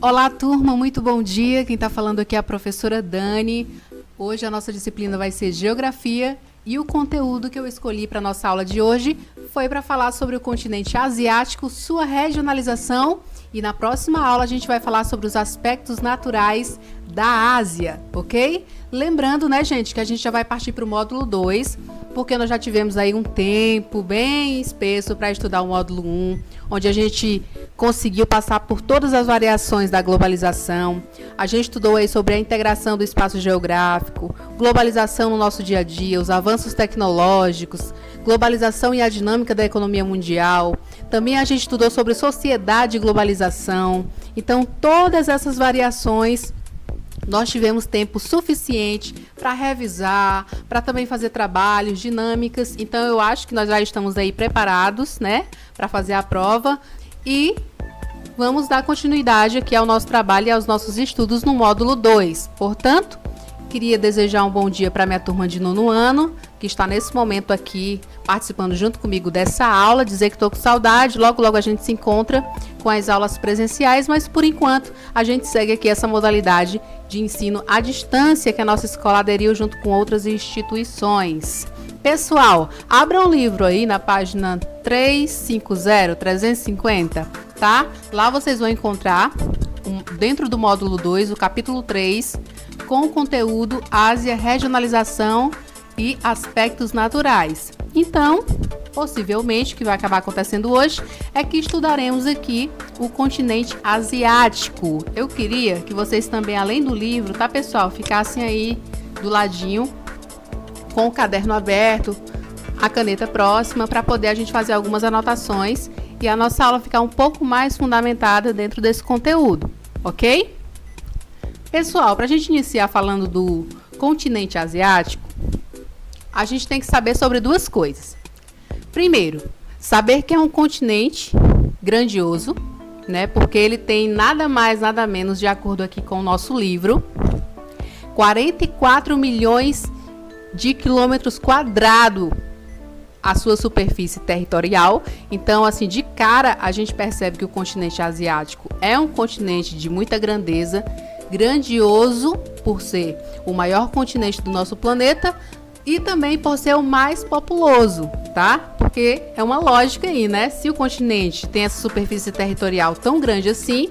Olá, turma, muito bom dia. Quem está falando aqui é a professora Dani. Hoje a nossa disciplina vai ser Geografia e o conteúdo que eu escolhi para a nossa aula de hoje foi para falar sobre o continente asiático, sua regionalização, e na próxima aula a gente vai falar sobre os aspectos naturais da Ásia, ok? Lembrando, né, gente, que a gente já vai partir para o módulo 2, porque nós já tivemos aí um tempo bem espesso para estudar o módulo 1, onde a gente conseguiu passar por todas as variações da globalização. A gente estudou aí sobre a integração do espaço geográfico, globalização no nosso dia a dia, os avanços tecnológicos, globalização e a dinâmica da economia mundial. Também a gente estudou sobre sociedade e globalização. Então, todas essas variações nós tivemos tempo suficiente para revisar, para também fazer trabalhos, dinâmicas. Então, eu acho que nós já estamos aí preparados, né, para fazer a prova. E vamos dar continuidade aqui ao nosso trabalho e aos nossos estudos no módulo 2. Portanto, queria desejar um bom dia para minha turma de 9º ano, que está nesse momento aqui participando junto comigo dessa aula, dizer que estou com saudade, logo logo a gente se encontra com as aulas presenciais, mas por enquanto a gente segue aqui essa modalidade de ensino à distância que a nossa escola aderiu junto com outras instituições. Pessoal, abra um livro aí na página 350, tá? Lá vocês vão encontrar, dentro do módulo 2, o capítulo 3, com o conteúdo Ásia, regionalização e aspectos naturais. Então, possivelmente, o que vai acabar acontecendo hoje é que estudaremos aqui o continente asiático. Eu queria que vocês também, além do livro, tá, pessoal, ficassem aí do ladinho com o caderno aberto, a caneta próxima, para poder a gente fazer algumas anotações e a nossa aula ficar um pouco mais fundamentada dentro desse conteúdo, ok? Pessoal, para a gente iniciar falando do continente asiático, a gente tem que saber sobre duas coisas. Primeiro, saber que é um continente grandioso, né? Porque ele tem nada mais, nada menos, de acordo aqui com o nosso livro, 44 milhões de quilômetros quadrados a sua superfície territorial. Então, assim, de cara, a gente percebe que o continente asiático é um continente de muita grandeza, grandioso por ser o maior continente do nosso planeta e também por ser o mais populoso, tá? Porque é uma lógica aí, né? Se o continente tem essa superfície territorial tão grande assim,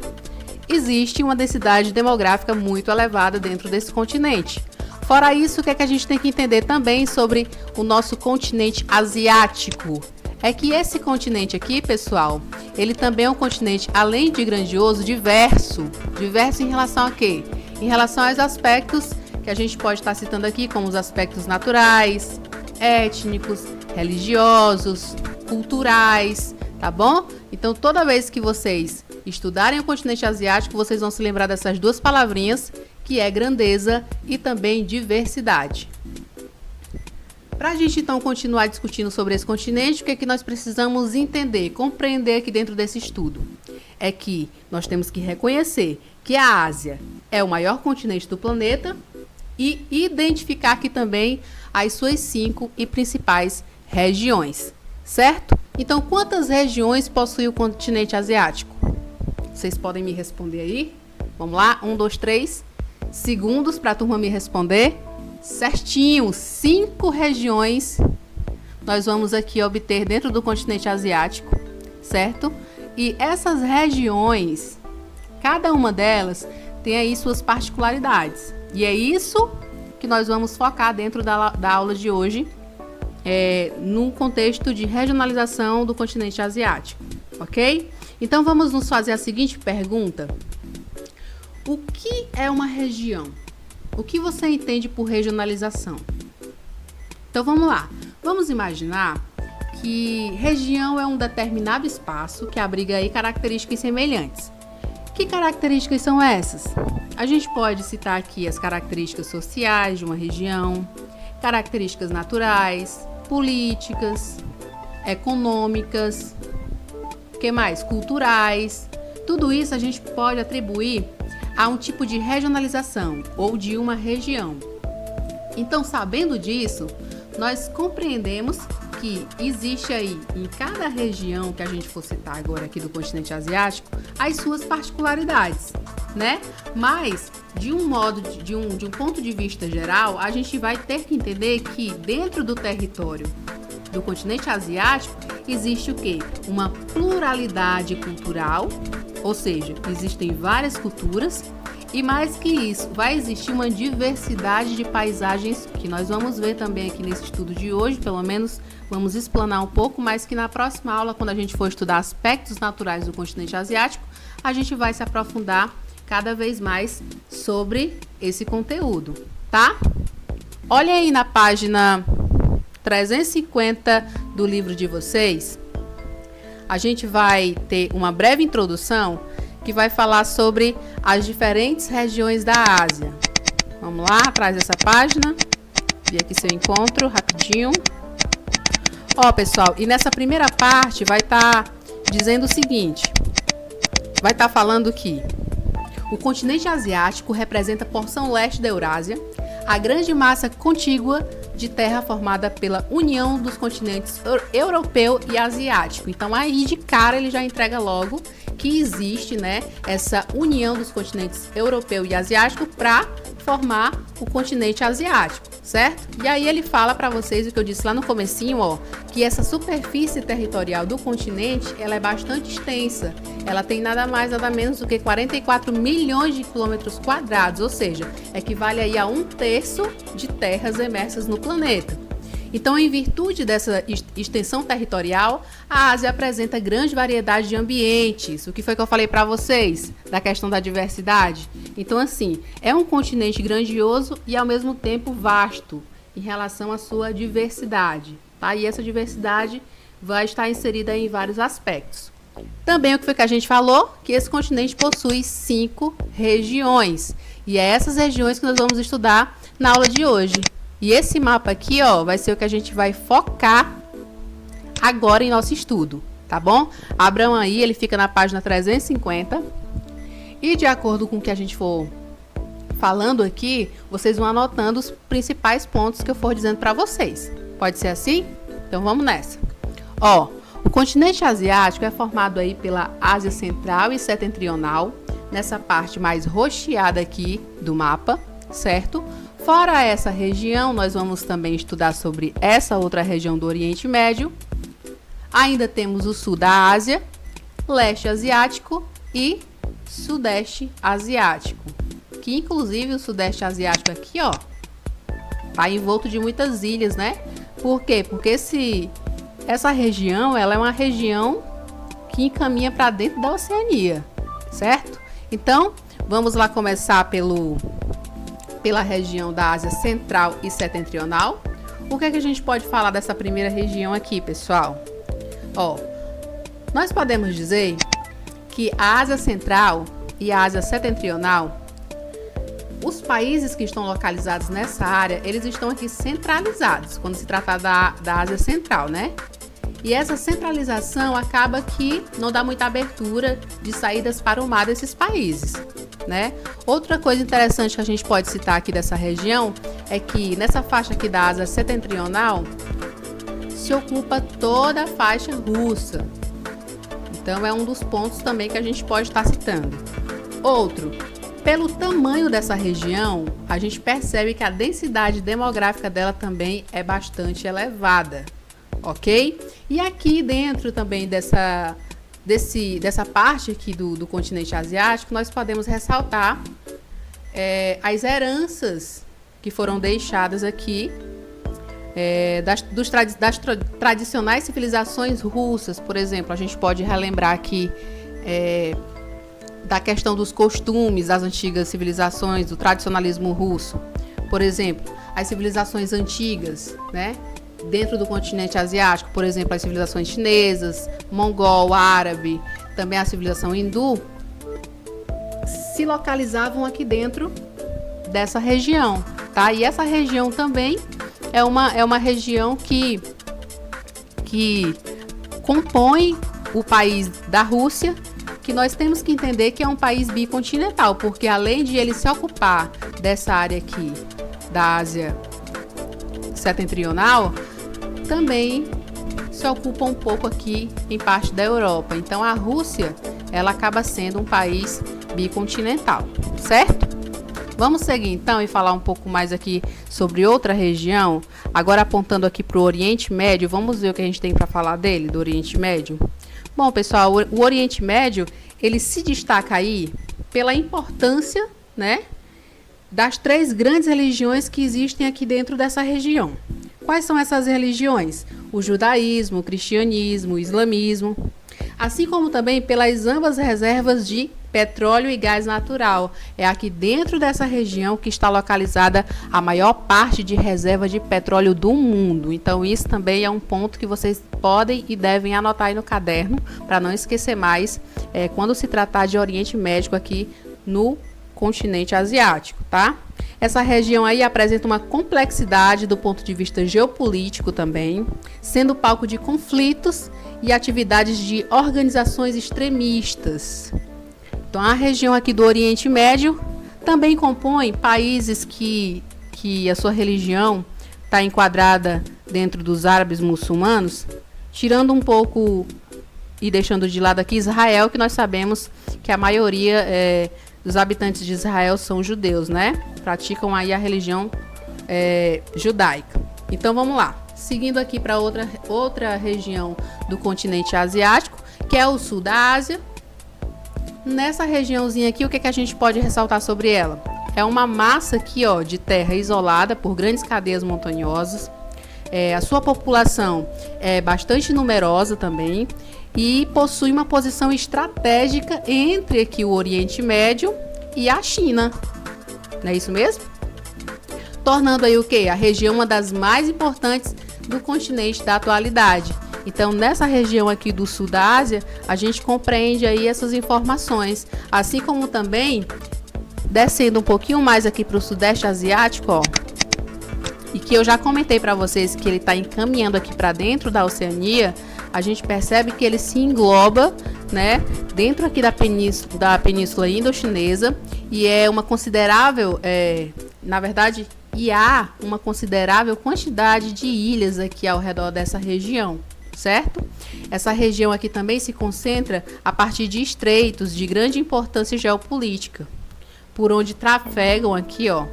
existe uma densidade demográfica muito elevada dentro desse continente. Fora isso, o que é que a gente tem que entender também sobre o nosso continente asiático? É que esse continente aqui, pessoal, ele também é um continente, além de grandioso, diverso. Diverso em relação a quê? Em relação aos aspectos que a gente pode estar citando aqui, como os aspectos naturais, étnicos, religiosos, culturais, tá bom? Então, toda vez que vocês estudarem o continente asiático, vocês vão se lembrar dessas duas palavrinhas, que é grandeza e também diversidade. Para a gente, então, continuar discutindo sobre esse continente, o que é que nós precisamos entender, compreender aqui dentro desse estudo? É que nós temos que reconhecer que a Ásia é o maior continente do planeta e identificar aqui também as suas 5 e principais regiões, certo? Então, quantas regiões possui o continente asiático? Vocês podem me responder aí? Vamos lá? 1, 2, 3 segundos para a turma me responder. Certinho, 5 regiões nós vamos aqui obter dentro do continente asiático, certo? E essas regiões, cada uma delas tem aí suas particularidades. E é isso que nós vamos focar dentro da aula de hoje, no contexto de regionalização do continente asiático, ok? Então vamos nos fazer a seguinte pergunta: o que é uma região? O que você entende por regionalização? Então vamos lá. Vamos imaginar que região é um determinado espaço que abriga aí características semelhantes. Que características são essas? A gente pode citar aqui as características sociais de uma região, características naturais, políticas, econômicas, que mais? Culturais. Tudo isso a gente pode atribuir a um tipo de regionalização ou de uma região. Então, sabendo disso, nós compreendemos que existe aí, em cada região que a gente for citar agora aqui do continente asiático, as suas particularidades, né? Mas de um modo, de um ponto de vista geral, a gente vai ter que entender que dentro do território do continente asiático existe o quê? Uma pluralidade cultural, ou seja, existem várias culturas. E mais que isso, vai existir uma diversidade de paisagens que nós vamos ver também aqui nesse estudo de hoje, pelo menos vamos explanar um pouco, mas que na próxima aula, quando a gente for estudar aspectos naturais do continente asiático, a gente vai se aprofundar cada vez mais sobre esse conteúdo, tá? Olha aí na página 350 do livro de vocês, a gente vai ter uma breve introdução que vai falar sobre as diferentes regiões da Ásia. Vamos lá, atrás dessa página. Vi aqui se eu encontro rapidinho. Ó, pessoal, e nessa primeira parte vai estar dizendo o seguinte. Vai estar falando que o continente asiático representa a porção leste da Eurásia, a grande massa contígua de terra formada pela união dos continentes europeu e asiático. Então aí de cara ele já entrega logo que existe, né, essa união dos continentes europeu e asiático para formar o continente asiático, certo? E aí ele fala para vocês o que eu disse lá no comecinho, ó, que essa superfície territorial do continente, ela é bastante extensa. Ela tem nada mais, nada menos do que 44 milhões de quilômetros quadrados, ou seja, equivale aí a 1/3 de terras emersas no planeta. Então, em virtude dessa extensão territorial, a Ásia apresenta grande variedade de ambientes. O que foi que eu falei para vocês da questão da diversidade? Então, assim, é um continente grandioso e ao mesmo tempo vasto em relação à sua diversidade, tá? E essa diversidade vai estar inserida em vários aspectos. Também o que foi que a gente falou? Que esse continente possui 5 regiões. E é essas regiões que nós vamos estudar na aula de hoje. E esse mapa aqui, ó, vai ser o que a gente vai focar agora em nosso estudo, tá bom? Abram aí, ele fica na página 350. E de acordo com o que a gente for falando aqui, vocês vão anotando os principais pontos que eu for dizendo para vocês. Pode ser assim? Então vamos nessa. Ó, o continente asiático é formado aí pela Ásia Central e Setentrional, nessa parte mais roxeada aqui do mapa, certo? Fora essa região, nós vamos também estudar sobre essa outra região do Oriente Médio. Ainda temos o sul da Ásia, leste asiático e sudeste asiático. Que inclusive o sudeste asiático aqui, ó, tá envolto de muitas ilhas, né? Por quê? Porque essa região, ela é uma região que encaminha para dentro da Oceania, certo? Então, vamos lá começar pela região da Ásia Central e Setentrional. O que é que a gente pode falar dessa primeira região aqui, pessoal? Ó, nós podemos dizer que a Ásia Central e a Ásia Setentrional, os países que estão localizados nessa área, eles estão aqui centralizados, quando se trata da Ásia Central, né? E essa centralização acaba que não dá muita abertura de saídas para o mar desses países, né? Outra coisa interessante que a gente pode citar aqui dessa região é que nessa faixa aqui da Ásia Setentrional se ocupa toda a faixa russa. Então é um dos pontos também que a gente pode estar citando. Outro, pelo tamanho dessa região, a gente percebe que a densidade demográfica dela também é bastante elevada, ok? E aqui dentro também dessa parte aqui do continente asiático, nós podemos ressaltar as heranças que foram deixadas aqui das tradicionais civilizações russas. Por exemplo, a gente pode relembrar aqui da questão dos costumes das antigas civilizações, do tradicionalismo russo. Por exemplo, as civilizações antigas, né? Dentro do continente asiático, por exemplo, as civilizações chinesas, mongol, árabe, também a civilização hindu, se localizavam aqui dentro dessa região, tá? E essa região também é uma região que compõe o país da Rússia, que nós temos que entender que é um país bicontinental, porque além de ele se ocupar dessa área aqui da Ásia Setentrional, também se ocupa um pouco aqui em parte da Europa. Então a Rússia ela acaba sendo um país bicontinental, certo? Vamos seguir então e falar um pouco mais aqui sobre outra região. Agora apontando aqui para o Oriente Médio, vamos ver o que a gente tem para falar dele, do Oriente Médio. Bom, pessoal, o Oriente Médio, ele se destaca aí pela importância, né, das 3 grandes religiões que existem aqui dentro dessa região. Quais são essas religiões? O judaísmo, o cristianismo, o islamismo, assim como também pelas ambas reservas de petróleo e gás natural. É aqui dentro dessa região que está localizada a maior parte de reserva de petróleo do mundo. Então isso também é um ponto que vocês podem e devem anotar aí no caderno, para não esquecer mais quando se tratar de Oriente Médio aqui no continente asiático, tá? Essa região aí apresenta uma complexidade do ponto de vista geopolítico também, sendo palco de conflitos e atividades de organizações extremistas. Então, a região aqui do Oriente Médio também compõe países que a sua religião está enquadrada dentro dos árabes muçulmanos, tirando um pouco e deixando de lado aqui Israel, que nós sabemos que a maioria dos habitantes de Israel são judeus, né? Praticam aí a religião judaica. Então vamos lá, seguindo aqui para outra região do continente asiático, que é o sul da Ásia. Nessa regiãozinha aqui, o que a gente pode ressaltar sobre ela? É uma massa aqui, ó, de terra isolada por grandes cadeias montanhosas. A sua população é bastante numerosa também e possui uma posição estratégica entre aqui o Oriente Médio e a China. Não é isso mesmo? Tornando aí o quê? A região uma das mais importantes do continente da atualidade. Então, nessa região aqui do sul da Ásia, a gente compreende aí essas informações, assim como também descendo um pouquinho mais aqui para o sudeste asiático, ó, e que eu já comentei para vocês que ele está encaminhando aqui para dentro da Oceania. A gente percebe que ele se engloba, né, dentro aqui da península indochinesa, e é uma considerável, na verdade, e há uma considerável quantidade de ilhas aqui ao redor dessa região, certo? Essa região aqui também se concentra a partir de estreitos de grande importância geopolítica, por onde trafegam aqui, ó,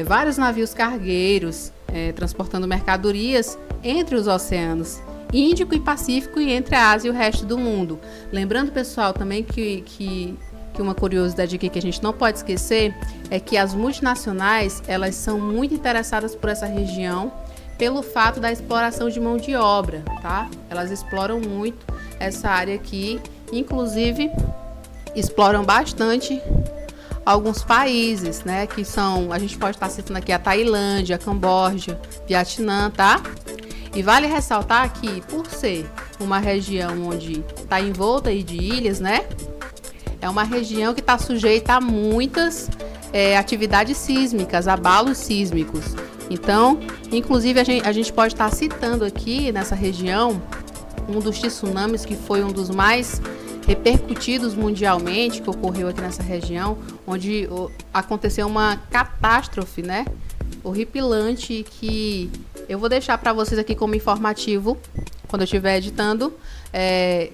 vários navios cargueiros, transportando mercadorias entre os oceanos Índico e Pacífico e entre a Ásia e o resto do mundo. Lembrando, pessoal, também que uma curiosidade aqui que a gente não pode esquecer é que as multinacionais, elas são muito interessadas por essa região pelo fato da exploração de mão de obra, tá? Elas exploram muito essa área aqui, inclusive exploram bastante alguns países, né, que são, a gente pode estar citando aqui a Tailândia, a Camboja, Vietnã, tá? E vale ressaltar que, por ser uma região onde está envolta aí de ilhas, né, é uma região que está sujeita a muitas atividades sísmicas, abalos sísmicos. Então, inclusive, a gente pode estar citando aqui nessa região um dos tsunamis que foi um dos mais repercutidos mundialmente, que ocorreu aqui nessa região, onde aconteceu uma catástrofe, né, horripilante, que eu vou deixar para vocês aqui como informativo quando eu estiver editando.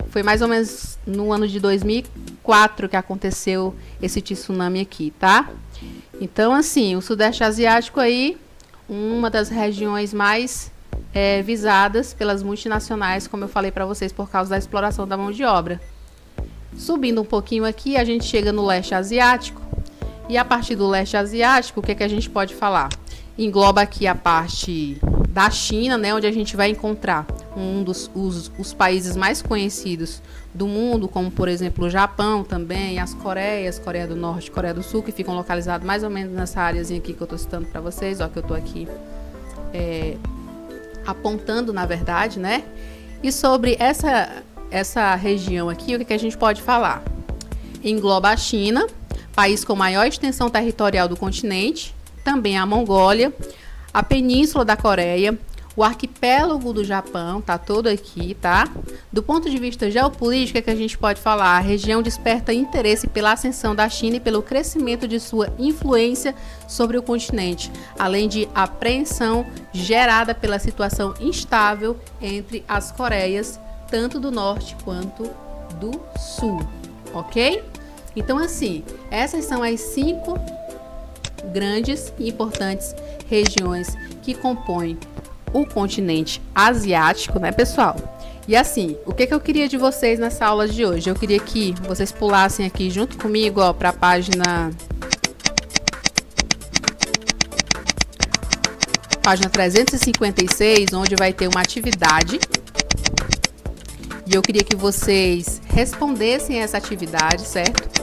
Foi mais ou menos no ano de 2004 que aconteceu esse tsunami aqui, tá? Então, assim, o Sudeste Asiático aí, uma das regiões mais visadas pelas multinacionais, como eu falei para vocês, por causa da exploração da mão de obra. Subindo um pouquinho aqui, a gente chega no Leste Asiático. E a partir do Leste Asiático, o que a gente pode falar? Engloba aqui a parte da China, né, onde a gente vai encontrar os países mais conhecidos do mundo, como por exemplo o Japão também, as Coreias, Coreia do Norte, Coreia do Sul, que ficam localizados mais ou menos nessa áreazinha aqui que eu estou citando para vocês, ó, que eu estou aqui apontando, na verdade, né? E sobre essa região aqui, o que a gente pode falar? Engloba a China, país com maior extensão territorial do continente, também a Mongólia, a Península da Coreia, o arquipélago do Japão, tá todo aqui, tá? Do ponto de vista geopolítico, que a gente pode falar, a região desperta interesse pela ascensão da China e pelo crescimento de sua influência sobre o continente, além de apreensão gerada pela situação instável entre as Coreias, tanto do norte quanto do sul, ok? Então, assim, essas são as 5 grandes e importantes regiões que compõem o continente asiático, né, pessoal? E assim, o que eu queria de vocês nessa aula de hoje? Eu queria que vocês pulassem aqui junto comigo, ó, para a página 356, onde vai ter uma atividade. E eu queria que vocês respondessem essa atividade, certo?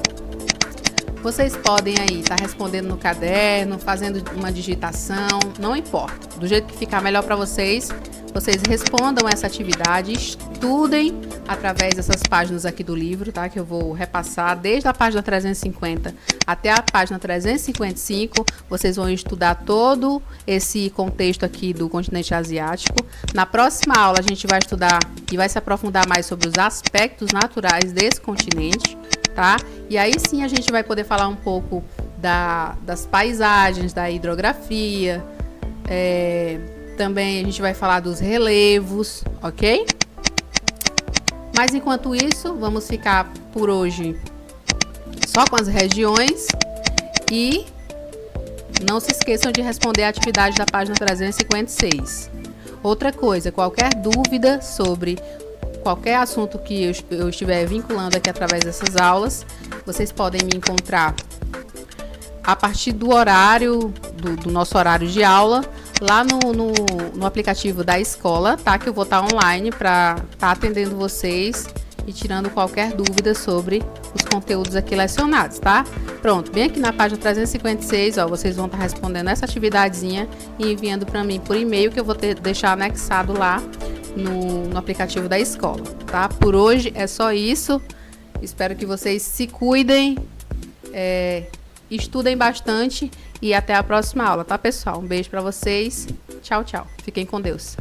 Vocês podem aí estar respondendo no caderno, fazendo uma digitação, não importa. Do jeito que ficar melhor para vocês, vocês respondam essa atividade, estudem através dessas páginas aqui do livro, tá? Que eu vou repassar desde a página 350 até a página 355. Vocês vão estudar todo esse contexto aqui do continente asiático. Na próxima aula a gente vai estudar e vai se aprofundar mais sobre os aspectos naturais desse continente, tá? E aí sim a gente vai poder falar um pouco das paisagens, da hidrografia, também a gente vai falar dos relevos, ok? Mas enquanto isso, vamos ficar por hoje só com as regiões e não se esqueçam de responder a atividade da página 356. Outra coisa, qualquer dúvida sobre qualquer assunto que eu estiver vinculando aqui através dessas aulas, vocês podem me encontrar a partir do horário, do nosso horário de aula, lá no aplicativo da escola, tá? Que eu vou estar online para estar atendendo vocês e tirando qualquer dúvida sobre os conteúdos aqui lecionados, tá? Pronto, bem aqui na página 356, ó, vocês vão estar respondendo essa atividadezinha e enviando para mim por e-mail, que eu vou deixar anexado lá no aplicativo da escola, tá? Por hoje é só isso. Espero que vocês se cuidem, estudem bastante e até a próxima aula, tá, pessoal? Um beijo para vocês. Tchau, tchau. Fiquem com Deus.